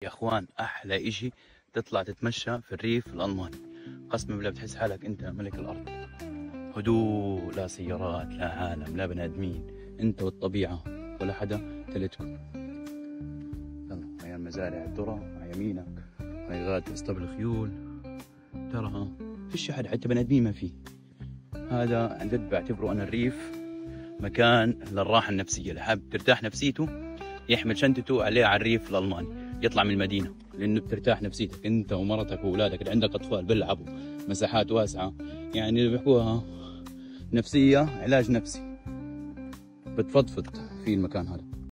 يا اخوان احلى اشي تطلع تتمشى في الريف الالماني، قسما بالله بتحس حالك انت ملك الارض. هدوء، لا سيارات لا عالم لا بني ادمين، انت والطبيعه ولا حدا تلتكم. يلا هاي المزارع الذره على يمينك، هاي غاد اسطبل الخيول، تراها فيش حد حتى بني ادمين ما فيه. هذا عن جد بعتبره انا الريف مكان للراحه النفسيه، اللي حابب ترتاح نفسيته يحمل شنطته عليه على الريف الالماني، يطلع من المدينه، لانه بترتاح نفسيتك انت ومرتك واولادك اللي عندك اطفال بيلعبوا مساحات واسعه، يعني اللي بيحكوها نفسيه، علاج نفسي، بتفضفض في المكان هذا.